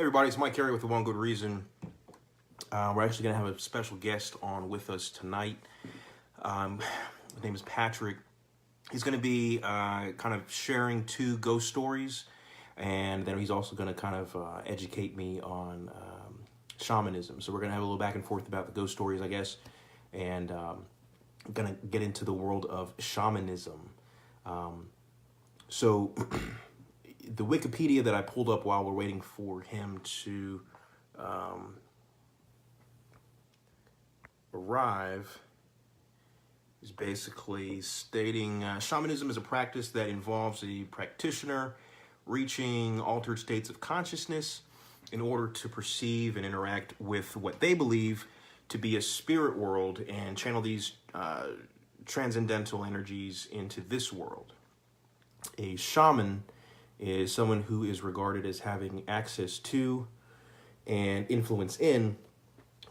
Everybody, it's Carey with The One Good Reason. We're actually going to have a special guest on with us tonight. His name is Patrick. He's going to be kind of sharing 2 ghost stories, and then he's also going to kind of educate me on shamanism. So we're going to have a little back and forth about the ghost stories, I guess, and I'm going to get into the world of shamanism. So the Wikipedia that I pulled up while we're waiting for him to arrive is basically stating shamanism is a practice that involves a practitioner reaching altered states of consciousness in order to perceive and interact with what they believe to be a spirit world and channel these transcendental energies into this world. A shaman is someone who is regarded as having access to and influence in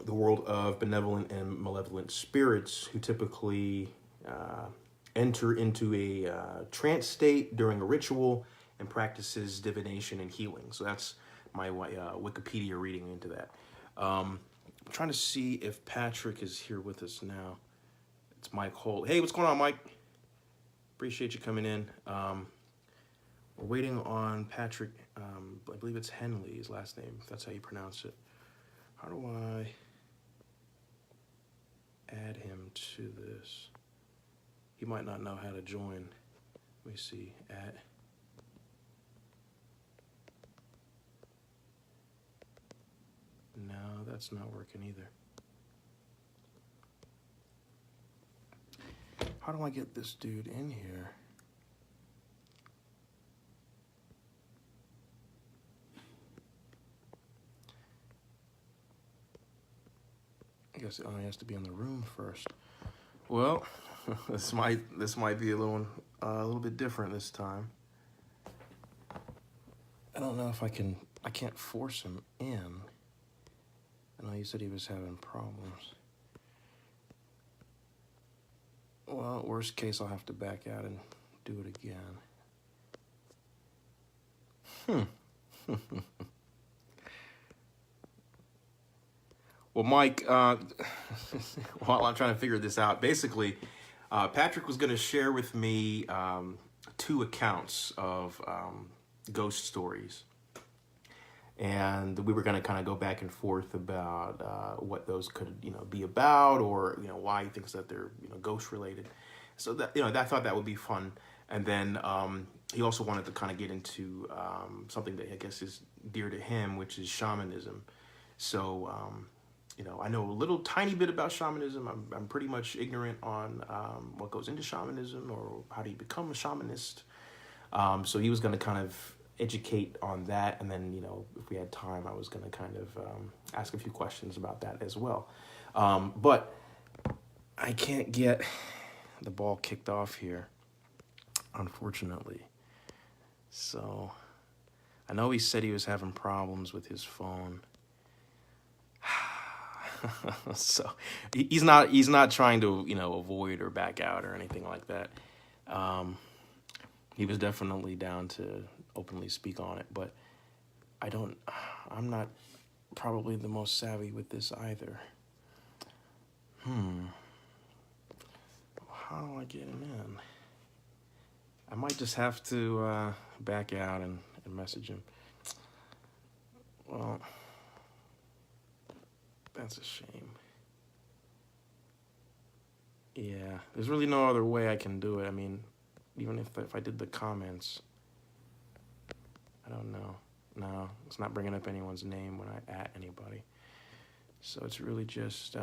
the world of benevolent and malevolent spirits who typically enter into a trance state during a ritual and practices divination and healing. So that's my Wikipedia reading into that. I'm trying to see if Patrick is here with us now. It's Mike Holt. Hey, what's going on, Mike? Appreciate you coming in. We're waiting on Patrick. I believe it's Henley, his last name, if that's how you pronounce it. How do I add him to this? He might not know how to join. Let me see. Add. No, that's not working either. How do I get this dude in here? I guess it only has to be in the room first. Well, this might be a little bit different this time. I don't know if I can't force him in. I know you said he was having problems. Well, worst case, I'll have to back out and do it again. Well, Mike, while I'm trying to figure this out, basically, Patrick was going to share with me 2 accounts of ghost stories. And we were going to kind of go back and forth about what those could, be about, or, why he thinks that they're, ghost related. So that, I thought that would be fun. And then he also wanted to kind of get into something that I guess is dear to him, which is shamanism. So, I know a little tiny bit about shamanism. I'm pretty much ignorant on what goes into shamanism or how do you become a shamanist. So he was going to kind of educate on that. And then, if we had time, I was going to kind of ask a few questions about that as well. But I can't get the ball kicked off here, unfortunately. So I know he said he was having problems with his phone. So he's not trying to, avoid or back out or anything like that. He was definitely down to openly speak on it, but I'm not probably the most savvy with this either. How do I get him in? I might just have to back out and message him. Well, that's a shame. Yeah, there's really no other way I can do it. I mean, even if I did the comments, I don't know. No, it's not bringing up anyone's name when I at anybody. So it's really just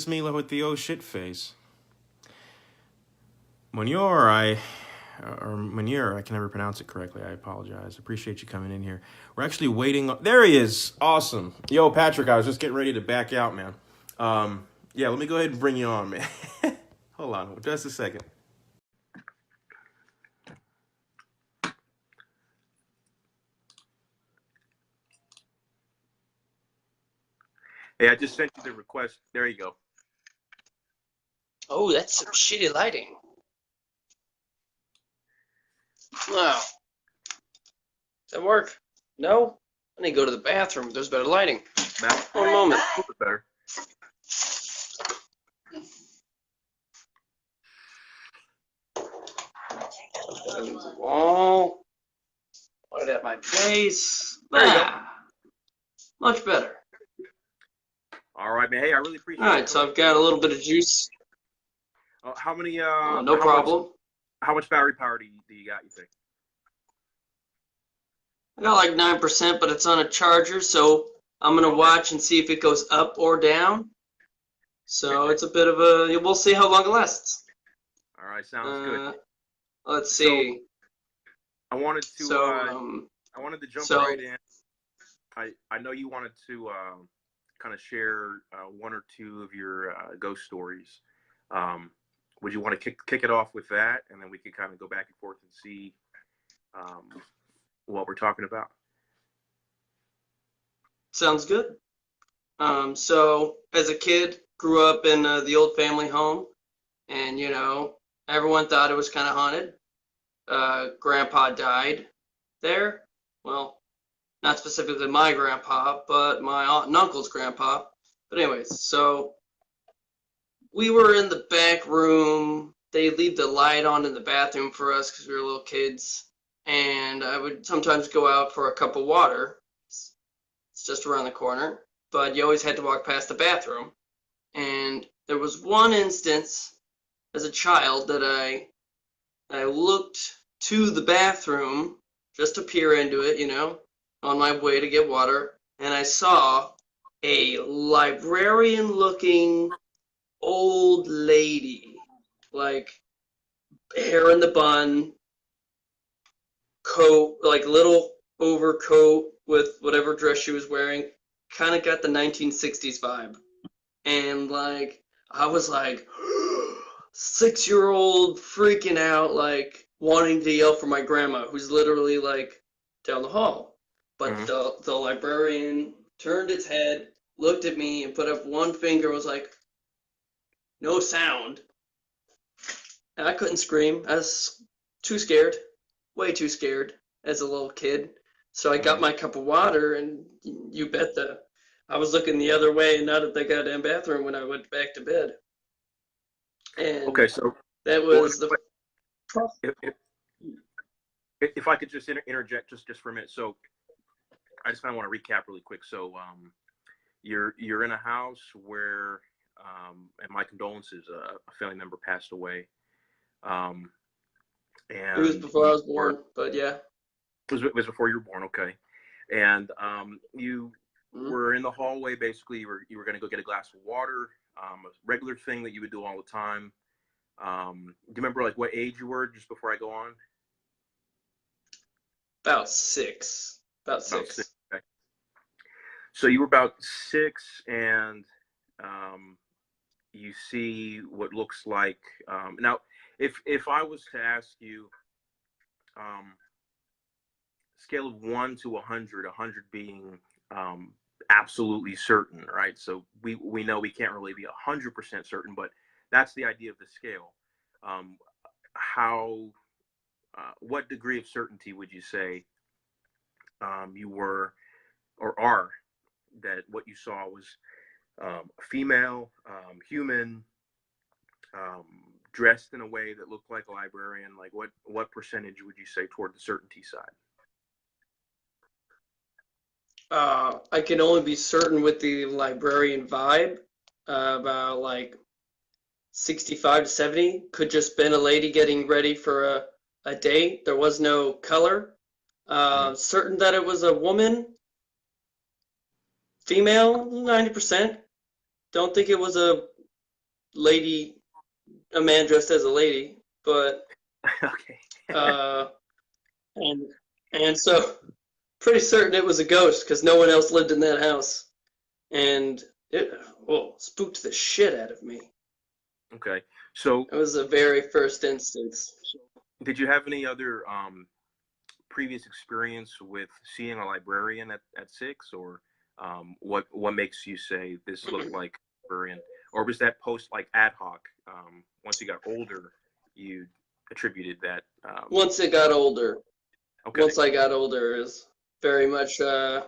me with the oh shit face. Munir, I can never pronounce it correctly. I apologize. Appreciate you coming in here. We're actually waiting. There he is. Awesome. Yo, Patrick, I was just getting ready to back out, man. Yeah, let me go ahead and bring you on, man. Hold on just a second. Hey, I just sent you the request. There you go. Oh, that's some shitty lighting. Wow. that work? No? I need to go to the bathroom. There's better lighting. That's One moment. a little bit better. Wall. Light at my face. There you go. Much better. All right, man. Hey, I really appreciate it. All right, so I've got a little bit of juice. How many? No problem. How much battery power do you got, you think? I got like 9%, but it's on a charger, so I'm going to watch and see if it goes up or down. So it's a bit of a, we'll see how long it lasts. All right, sounds good. Let's see. I wanted to jump right in. I know you wanted to kind of share one or two of your ghost stories. Would you want to kick it off with that, and then we could kind of go back and forth and see what we're talking about? Sounds good. So as a kid, grew up in the old family home, and everyone thought it was kind of haunted. Grandpa died there. Well, not specifically my grandpa, but my aunt and uncle's grandpa. But anyways, so we were in the back room. They leave the light on in the bathroom for us because we were little kids. And I would sometimes go out for a cup of water. It's just around the corner. But you always had to walk past the bathroom. And there was one instance as a child that I looked to the bathroom just to peer into it, on my way to get water. And I saw a librarian-looking old lady, like hair in the bun, coat, like little overcoat with whatever dress she was wearing, kind of got the 1960s vibe. And I was like 6-year-old freaking out, like wanting to yell for my grandma, who's literally like down the hall. But the librarian turned its head, looked at me, and put up one finger, was like, no sound. And I couldn't scream. I was too scared, way too scared as a little kid. So I got my cup of water, and you bet I was looking the other way and not at the goddamn bathroom when I went back to bed. And okay, so that was if I could just interject just for a minute. So I just kind of want to recap really quick. So you're in a house where and my condolences, a family member passed away. And it was before I was born, but yeah. It was before you were born, okay. And you were in the hallway, basically. You were going to go get a glass of water, a regular thing that you would do all the time. Do you remember what age you were just before I go on? About six. Okay. So you were about 6, and you see what looks like. Now, if I was to ask you, scale of 1 to 100, 100 being absolutely certain, right? So we know we can't really be 100% certain, but that's the idea of the scale. What degree of certainty would you say you were or are that what you saw was female, human, dressed in a way that looked like a librarian? Like what percentage would you say toward the certainty side? I can only be certain with the librarian vibe, about 65 to 70. Could just been a lady getting ready for a date. There was no color. Certain that it was a woman, female, 90%. Don't think it was a man dressed as a lady, but okay. and so pretty certain it was a ghost because no one else lived in that house, and it spooked the shit out of me. Okay, so it was the very first instance. Did you have any other previous experience with seeing a librarian at 6, or what makes you say this looked like a librarian, or was that post ad hoc? Once you got older, you attributed that. Once it got older. Okay. once I got older is very much a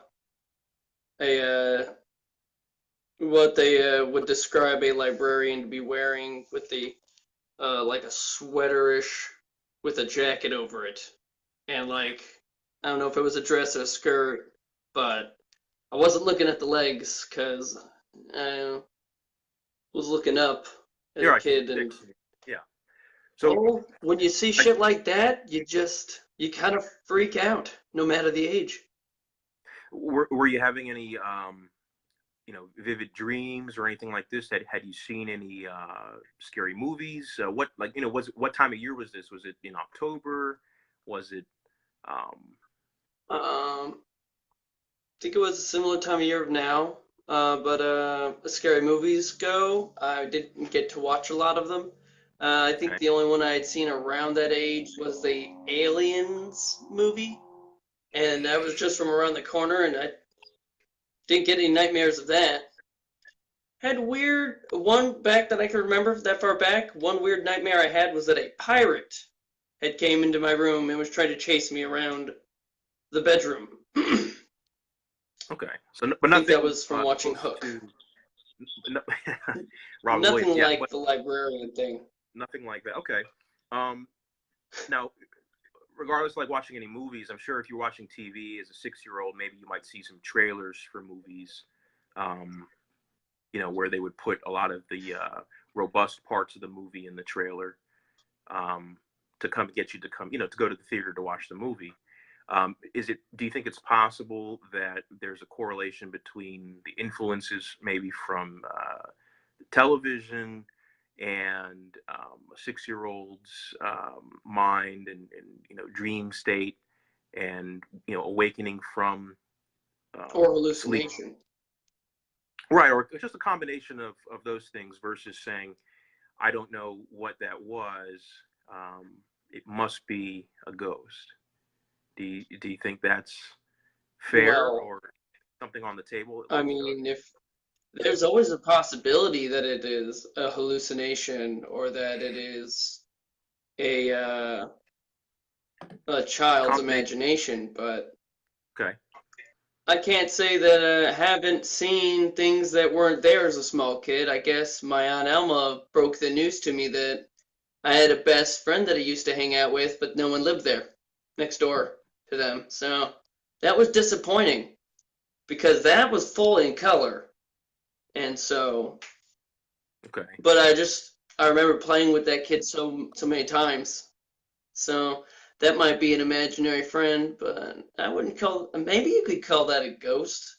what they would describe a librarian to be wearing with the like a sweaterish with a jacket over it, and like I don't know if it was a dress or a skirt, but I wasn't looking at the legs because I was looking up as You're a right. 'Cause kid, and yeah. So oh, when you see I, shit like that, you kind of freak out, no matter the age. were you having any vivid dreams or anything like this? Had you seen any scary movies? What, like, was it, what time of year was this? Was it in October? Was it um I think it was a similar time of year of now, but as scary movies go, I didn't get to watch a lot of them. I think okay. the only one I had seen around that age was the Aliens movie, and that was just from around the corner, and I didn't get any nightmares of that. Had weird one back that I can remember that far back. One weird nightmare I had was that a pirate had came into my room and was trying to chase me around the bedroom. I Okay. So, but think that nothing was from watching close Hook. to no, Robin Williams. Nothing Yeah, like but the librarian thing. nothing like that. Okay. Um, Now, regardless, like watching any movies, I'm sure if you're watching TV as a 6-year-old, maybe you might see some trailers for movies, um, where they would put a lot of the robust parts of the movie in the trailer, um, to come get you to come, to go to the theater to watch the movie. Do you think it's possible that there's a correlation between the influences maybe from television and a 6-year-old's mind and dream state and awakening from Or sleep, hallucination. right? Or just a combination of those things versus saying, I don't know what that was, it must be a ghost. Do you think that's fair, Well, or something on the table? I mean, if there's always a possibility that it is a hallucination or that it is a a child's Combination. imagination, but Okay. I can't say that I haven't seen things that weren't there as a small kid. I guess my Aunt Elma broke the news to me that I had a best friend that I used to hang out with, but no one lived there next door to them. So that was disappointing because that was full in color. And so, Okay. but I remember playing with that kid so many times. So that might be an imaginary friend, but I wouldn't call, maybe you could call that a ghost.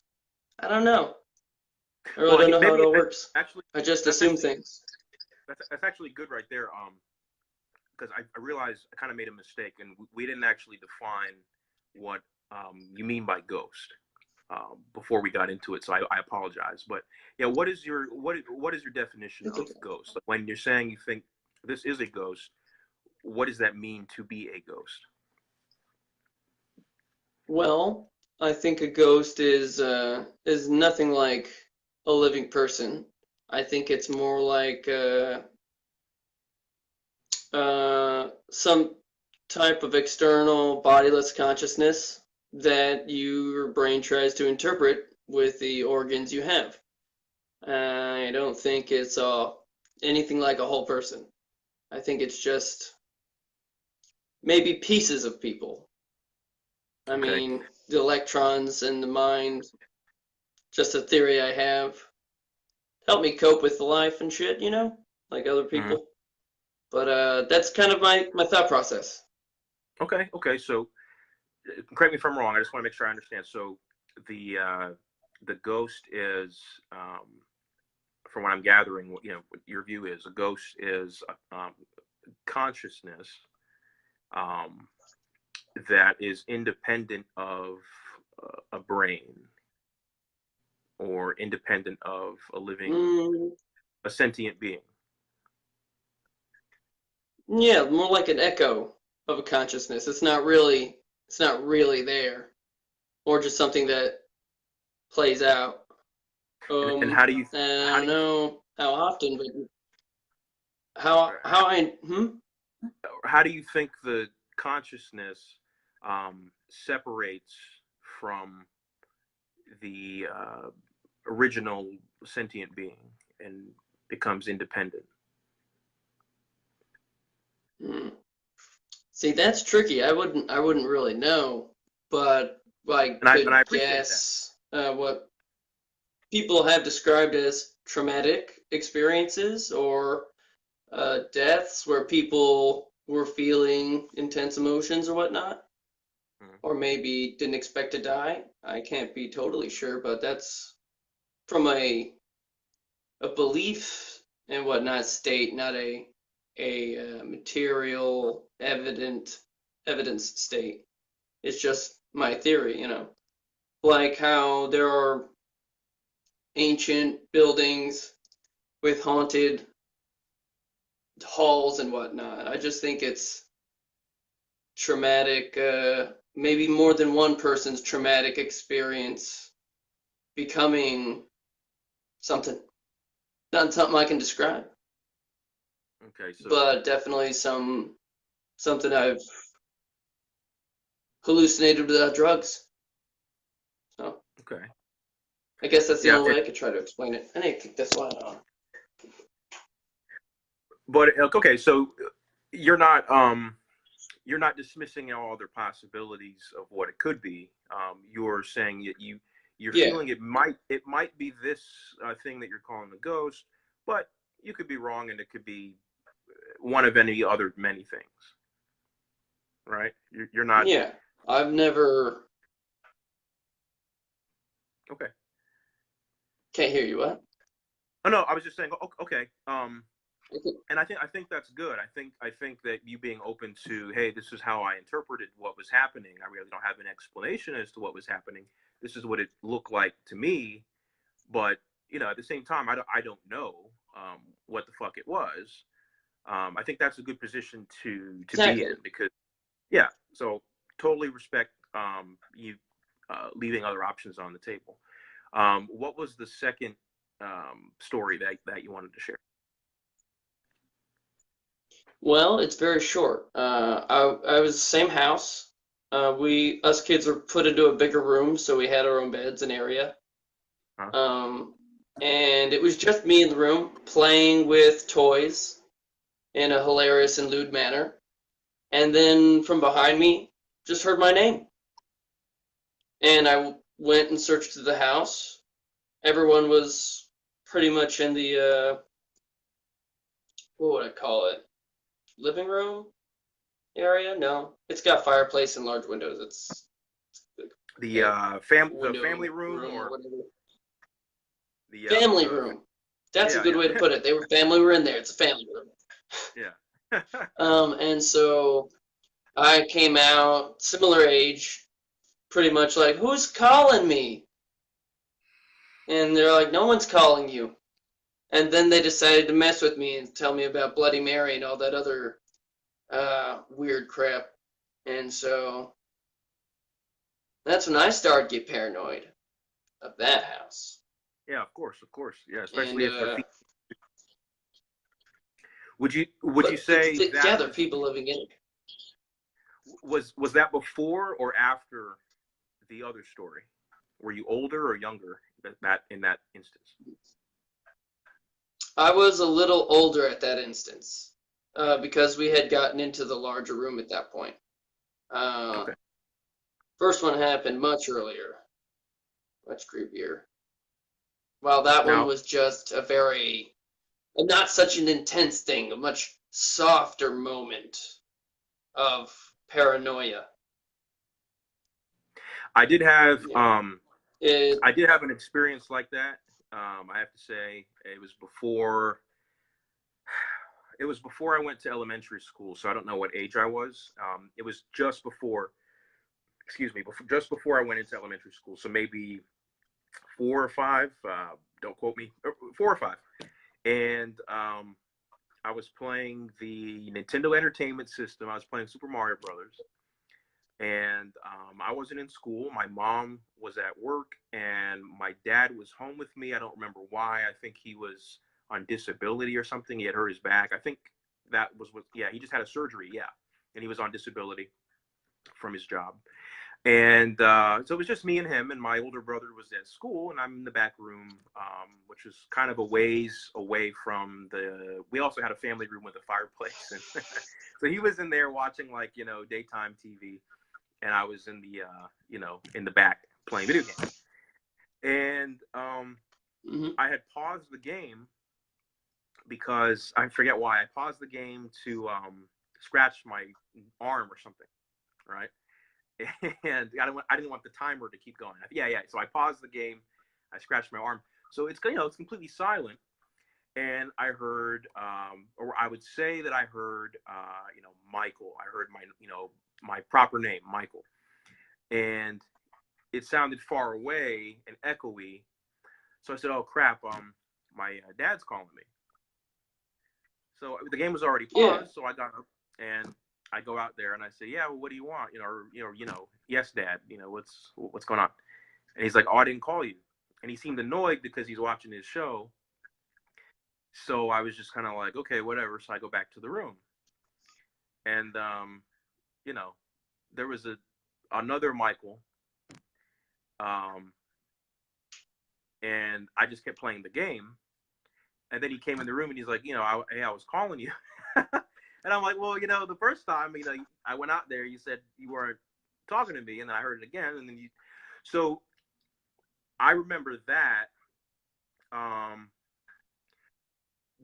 I don't know. I really Well, don't know how it maybe all works. actually I just that's assume actually things. that's actually good right there. Because I realized I kind of made a mistake, and we didn't actually define what you mean by ghost before we got into it. So I apologize. But yeah, what is your definition It's of okay. ghost? Like, when you're saying you think this is a ghost, what does that mean to be a ghost? Well, I think a ghost is nothing like a living person. I think it's more like some type of external bodiless consciousness that your brain tries to interpret with the organs you have. I don't think it's anything like a whole person. I think it's just maybe pieces of people. I Okay. mean, the electrons and the mind, just a theory I have. Help me cope with life and shit, like other Mhm. people. But that's kind of my thought process. Okay. Okay. So correct me if I'm wrong. I just want to make sure I understand. So the ghost is, from what I'm gathering, what your view is, a ghost is consciousness um, that is independent of a brain, or independent of Mm, a sentient being. yeah, more like an echo of a consciousness. It's not really there, or just something that plays out. And how do you I how do don't you know how often, but how how, I how do you think the consciousness separates from the original sentient being and becomes independent. See, that's tricky. I wouldn't really know, but I could I appreciate guess what people have described as traumatic experiences or deaths where people were feeling intense emotions or whatnot, or maybe didn't expect to die. I can't be totally sure, but that's from a belief and whatnot state, not a material evidence state. It's just my theory, like how there are ancient buildings with haunted halls and whatnot. I just think it's traumatic, maybe more than one person's traumatic experience becoming something. Not something I can describe, Okay, so but definitely something I've hallucinated without drugs. So okay, I guess that's the yeah, only way I could try to explain it. I need to kick this light on. but okay, so you're not dismissing all other possibilities of what it could be. You're saying that you're Yeah, feeling it might be this thing that you're calling a ghost, but you could be wrong, and it could be one of any other many things, right? You're not yeah. I've never. okay. Can't hear you. What? Oh no, I was just saying. Okay. Okay. And I think that's good. I think that you being open to, hey, this is how I interpreted what was happening. I really don't have an explanation as to what was happening. This is what it looked like to me, but at the same time, I don't know what the fuck it was. I think that's a good position to be Exactly. in because yeah. So totally respect you leaving other options on the table. What was the second story that you wanted to share? Well, it's very short. I was the same house. Us kids were put into a bigger room, so we had our own beds and area. Huh? Um, and it was just me in the room playing with toys in a hilarious and lewd manner. And then from behind me, just heard my name. And I went and searched through the house. Everyone was pretty much in the, what would I call it? Living room area? No, it's got fireplace and large windows. It's The a the window family room room or or whatever. the Family room. That's a yeah, good way to yeah. put it. They were family were in there. It's a family room. Yeah. And so I came out similar age, pretty much like, who's calling me? And they're like, no one's calling you. And then they decided to mess with me and tell me about Bloody Mary and all that other weird crap. And so that's when I started to get paranoid of that house. Yeah, of course, of course. Yeah, And especially if they're would you but say yeah, that there are people living in it. was that before or after the other story? Were you older or younger that in that instance? I was a little older at that instance because we had gotten into the larger room at that point. Uh, Okay. First one happened much earlier, much creepier. While that one Now, was just not such an intense thing, a much softer moment of paranoia. I did have Yeah. It, an experience like that. I have to say it was before I went to elementary school, so I don't know what age I was. It was just before, excuse me, just before I went into elementary school, so maybe 4 or 5. Don't quote me. 4 or 5, and I was playing the Nintendo Entertainment System. I was playing Super Mario Brothers, and I wasn't in school. My mom was at work, and my dad was home with me. I don't remember why. I think he was on disability or something. He had hurt his back. I think that was what. Yeah, he just had a surgery. Yeah, and he was on disability. from his job. And so it was just me and him, and my older brother was at school, and I'm in the back room, which was kind of a ways away from we also had a family room with a fireplace. And so he was in there watching, like, daytime TV, and I was in the, in the back playing video games. And I had paused the game because I forget why. I paused the game to scratch my arm or something, right? And I didn't want the timer to keep going. Yeah. So I paused the game. I scratched my arm. So it's it's completely silent. And I heard, or I would say that I heard, Michael. I heard my proper name, Michael. And it sounded far away and echoey. So I said, "Oh crap! My dad's calling me." So the game was already paused. So I got up and I go out there and I say, "Yeah, well, what do you want?" Yes, Dad. What's going on? And he's like, "Oh, I didn't call you." And he seemed annoyed because he's watching his show. So I was just kind of like, "Okay, whatever." So I go back to the room, and there was another Michael, and I just kept playing the game. And then he came in the room and he's like, "Hey, I was calling you." And I'm like, "Well, the first time, I went out there, you said you weren't talking to me, and then I heard it again, and then you." So I remember that.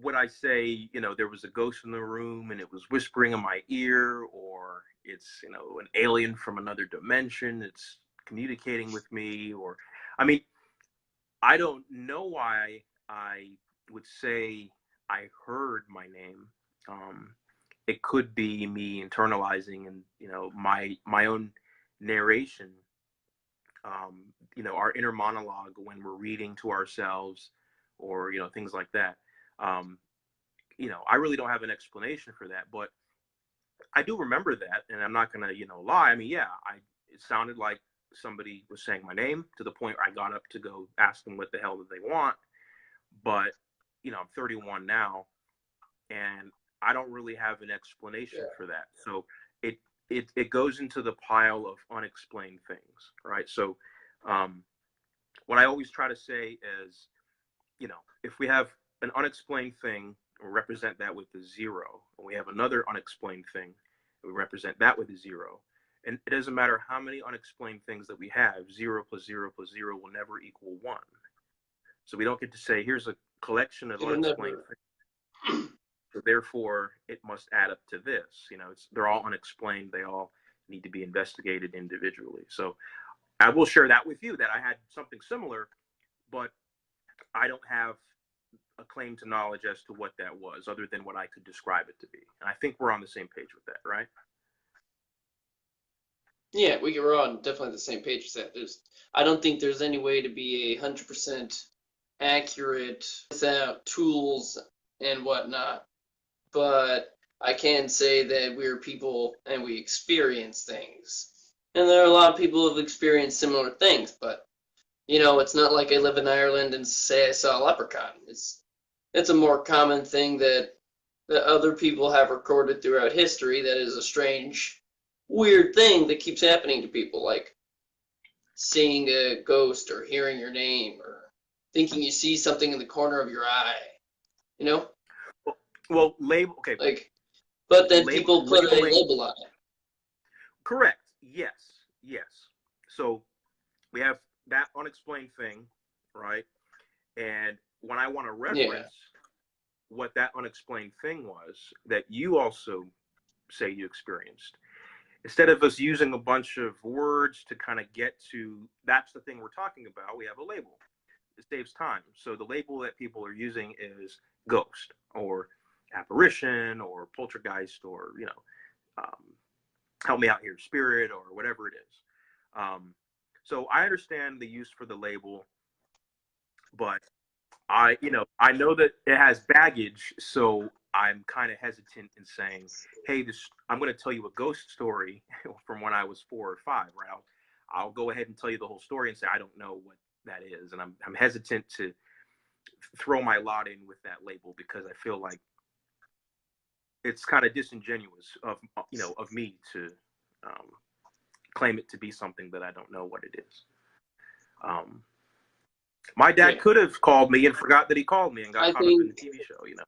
Would I say, there was a ghost in the room and it was whispering in my ear, or it's, an alien from another dimension, it's communicating with me, or, I don't know why I would say I heard my name. It could be me internalizing and, my own narration, our inner monologue when we're reading to ourselves, or, things like that. I really don't have an explanation for that, but I do remember that, and I'm not gonna, lie. It sounded like somebody was saying my name, to the point where I got up to go ask them what the hell did they want. But, I'm 31 now, and I don't really have an explanation for that. So it goes into the pile of unexplained things, right? So what I always try to say is, if we have an unexplained thing, we represent that with the 0. And we have another unexplained thing, we represent that with a 0. And it doesn't matter how many unexplained things that we have, 0 plus 0 plus 0 will never equal 1. So we don't get to say, here's a collection of unexplained things, so therefore it must add up to this. They're all unexplained. They all need to be investigated individually. So I will share that with you, that I had something similar, but I don't have a claim to knowledge as to what that was, other than what I could describe it to be. And I think we're on the same page with that, right? Yeah, we're on definitely the same page with that. I don't think there's any way to be 100% accurate without tools and whatnot. But I can say that we're people and we experience things. And there are a lot of people who have experienced similar things, but it's not like I live in Ireland and say I saw a leprechaun. It's a more common thing that other people have recorded throughout history that is a strange, weird thing that keeps happening to people, like seeing a ghost or hearing your name or thinking you see something in the corner of your eye, Well, label, okay. But then people put a label on it. Correct. Yes. So we have that unexplained thing, right? And when I want to reference what that unexplained thing was that you also say you experienced, instead of us using a bunch of words to kind of get to, that's the thing we're talking about, we have a label. It saves time. So the label that people are using is ghost, or apparition, or poltergeist, or, help me out here, spirit, or whatever it is. So I understand the use for the label, but I know that it has baggage, so I'm kind of hesitant in saying, "Hey, I'm going to tell you a ghost story from when I was 4 or 5." Right? I'll go ahead and tell you the whole story and say I don't know what that is, and I'm hesitant to throw my lot in with that label, because I feel like it's kind of disingenuous of me to claim it to be something that I don't know what it is. My dad could have called me and forgot that he called me and got caught up in the TV show, you know.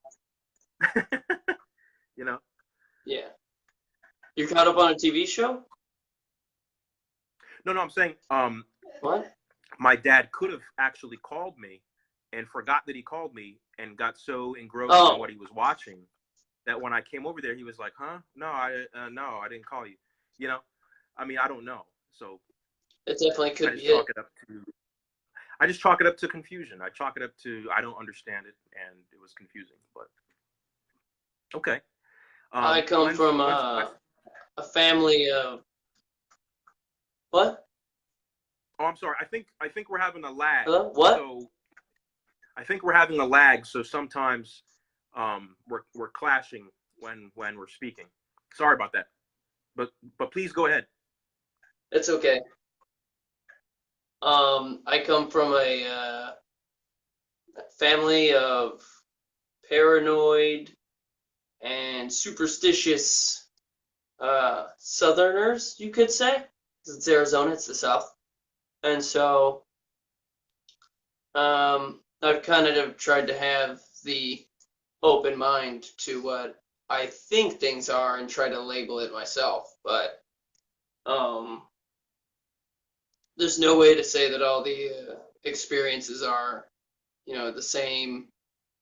You know? Yeah. You're caught up on a TV show? No, I'm saying What? my dad could have actually called me and forgot that he called me and got so engrossed in what he was watching that when I came over there, he was like, "Huh? No, I didn't call you." You know? I mean, I don't know. So it definitely could I be just chalk it up to I just chalk it up to confusion. I chalk it up to I don't understand it, and it was confusing. But okay. I come from a family of what? Oh, I'm sorry. I think we're having a lag. What? So I think we're having a lag. So sometimes we're clashing when we're speaking. Sorry about that. But please go ahead. It's okay. I come from a family of paranoid and superstitious Southerners, you could say. It's Arizona, it's the South. And so I've kind of tried to have the open mind to what I think things are and try to label it myself. But there's no way to say that all the experiences are, the same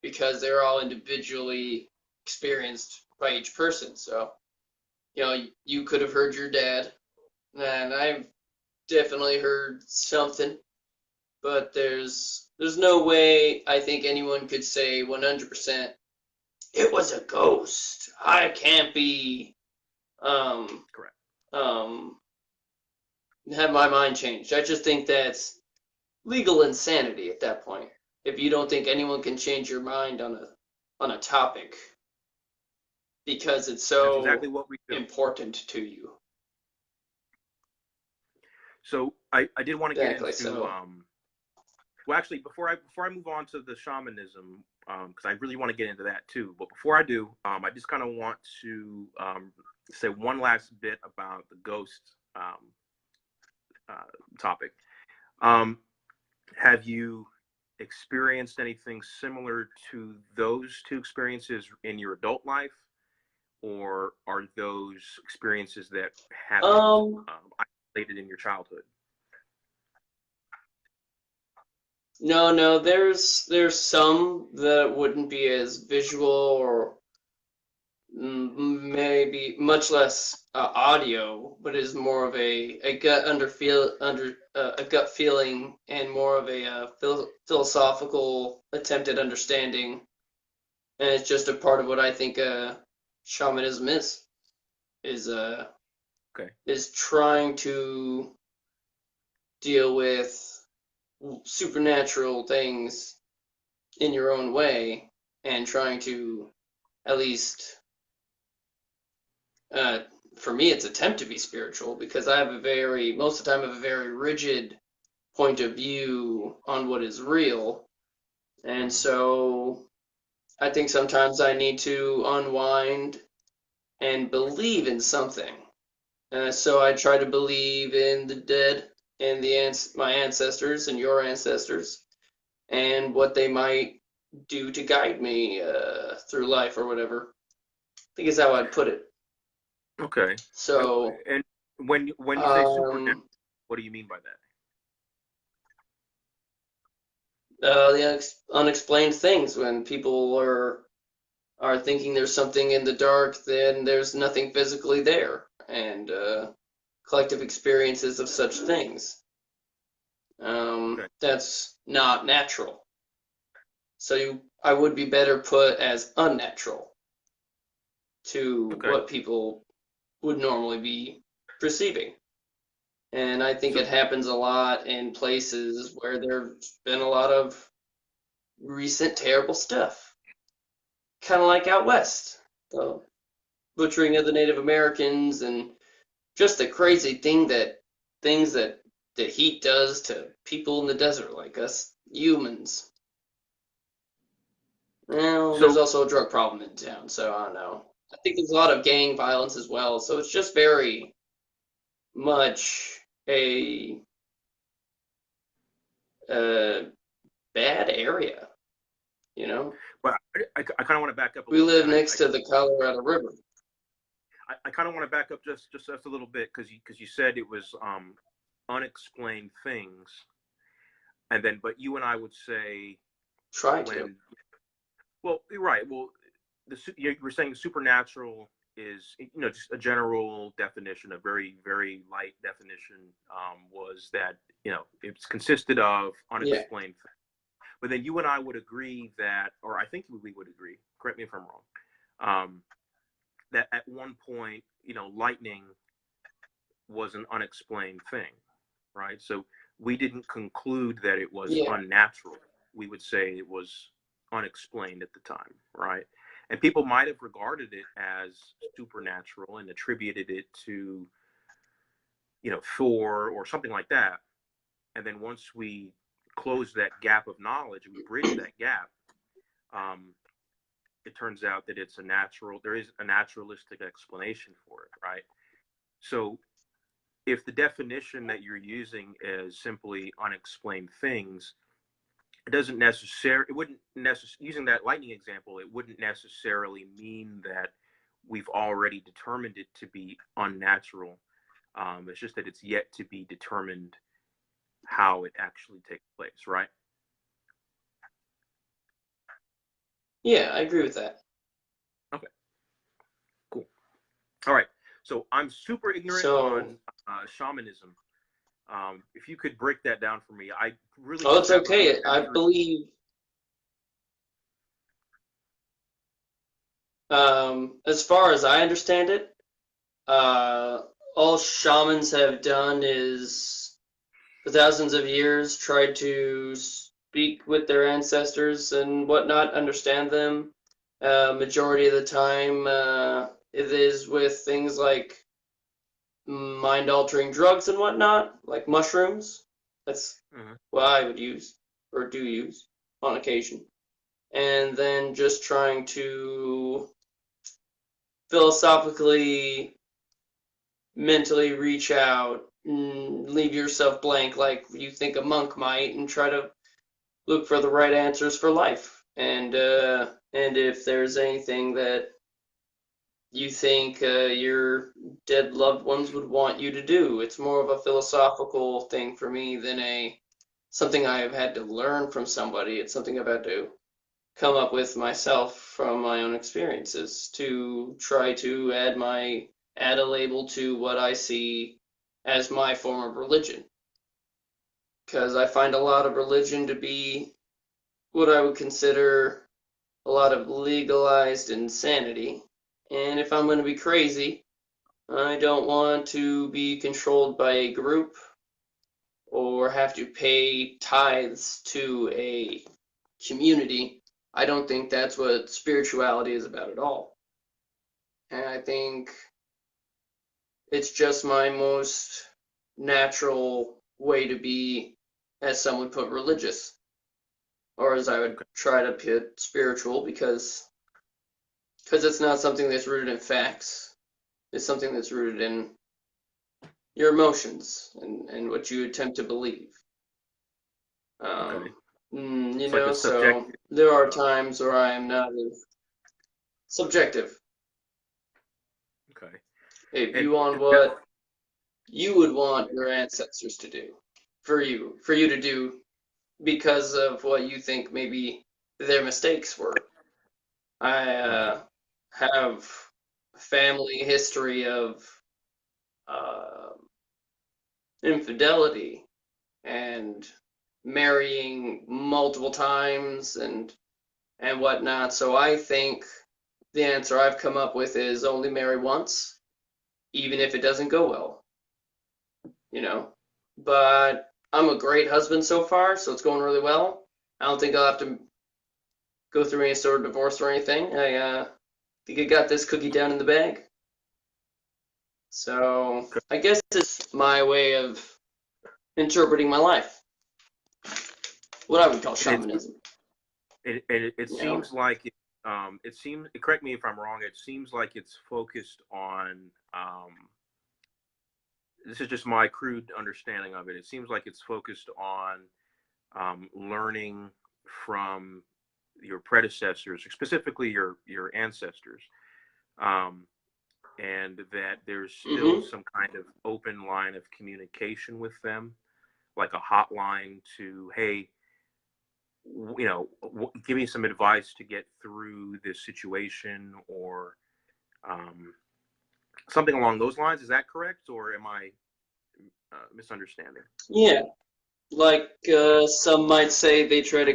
because they're all individually experienced by each person. So, you could have heard your dad, and I've definitely heard something, but there's no way I think anyone could say 100% it was a ghost. I can't be Correct. Have my mind changed. I just think that's legal insanity at that point. If you don't think anyone can change your mind on a topic because it's so That's exactly what we do. important to you. So I did want to get Exactly, into well, actually, before I move on to the shamanism, because I really want to get into that too. But before I do, I just kind of want to say one last bit about the ghost topic. Have you experienced anything similar to those two experiences in your adult life, or are those experiences that happened isolated in your childhood? No, there's some that wouldn't be as visual or maybe much less audio, but is more of a gut feeling and more of a philosophical attempt at understanding, and it's just a part of what I think shamanism is is trying to deal with supernatural things in your own way and trying to at least for me it's attempt to be spiritual because I have most of the time have a very rigid point of view on what is real, and so I think sometimes I need to unwind and believe in something. So I try to believe in the dead and my ancestors and your ancestors and what they might do to guide me through life or whatever. I think is how I'd put it. Okay. So, and when you say supernatural, what do you mean by that? The unexplained things when people are thinking there's something in the dark, then there's nothing physically there, and collective experiences of such things. That's not natural. So I would be better put as unnatural to what people would normally be perceiving. And I think it happens a lot in places where there's been a lot of recent terrible stuff. Kind of like out west. The butchering of the Native Americans and just the crazy things that the heat does to people in the desert like us humans. Well, there's also a drug problem in town, so I don't know. I think there's a lot of gang violence as well, so it's just very much a uh, bad area, you know? But I kind of want to back up a We little bit. live next to the Colorado River. I kind of want to back up just a little bit because you said it was unexplained things, and then but you and I would say Try to. when well you're right well you were saying supernatural is just a general definition, a very very light definition, was that it's consisted of Yeah. unexplained things. But then you and I would agree that, or I think we would agree, correct me if I'm wrong, that at one point, lightning was an unexplained thing, right? So we didn't conclude that it was Yeah. unnatural. We would say it was unexplained at the time, right? And people might have regarded it as supernatural and attributed it to, Thor or something like that. And then once we close that gap of knowledge, we bridge that gap, it turns out that there is a naturalistic explanation for it, right? So if the definition that you're using is simply unexplained things, using that lightning example, it wouldn't necessarily mean that we've already determined it to be unnatural. It's just that it's yet to be determined how it actually takes place, right? Yeah, I agree with that. Okay, cool. All right. So I'm super ignorant on shamanism. If you could break that down for me, I really Oh, don't it's have a okay. I rudimentary. believe as far as I understand it, all shamans have done is for thousands of years tried to speak with their ancestors and whatnot, understand them. Majority of the time, it is with things like mind-altering drugs and whatnot, like mushrooms. That's Mhm. what I would use or do use on occasion. And then just trying to philosophically, mentally reach out, leave yourself blank like you think a monk might, and try to look for the right answers for life. And if there's anything that you think your dead loved ones would want you to do, it's more of a philosophical thing for me than a something I have had to learn from somebody. It's something I've had to come up with myself from my own experiences to try to add a label to what I see as my form of religion. Because I find a lot of religion to be what I would consider a lot of legalized insanity. And if I'm going to be crazy, I don't want to be controlled by a group or have to pay tithes to a community. I don't think that's what spirituality is about at all. And I think it's just my most natural way to be, as some would put, religious, or as I would try to put spiritual, because it's not something that's rooted in facts. It's something that's rooted in your emotions and what you attempt to believe. Okay. You It's like a know, so subjective. there are Uh, times where I am not as subjective. okay. If And you want what you would want your ancestors to do for you to do because of what you think maybe their mistakes were. I okay. have family history of uh, infidelity and marrying multiple times and whatnot. So I think the answer I've come up with is only marry once, even if it doesn't go well, you know. But I'm a great husband so far, so it's going really well. I don't think I'll have to go through any sort of divorce or anything. I think I got this cookie down in the bag. So I guess it's my way of interpreting my life. What I would call And shamanism. it You know? seems like it seems. Correct me if I'm wrong. It seems like it's focused on this is just my crude understanding of it. It seems like it's focused on learning from your predecessors, specifically your ancestors, and that there's still Mm-hmm. some kind of open line of communication with them, like a hotline to, hey, give me some advice to get through this situation, or something along those lines. Is that correct, or am I misunderstanding? Yeah, like some might say they try to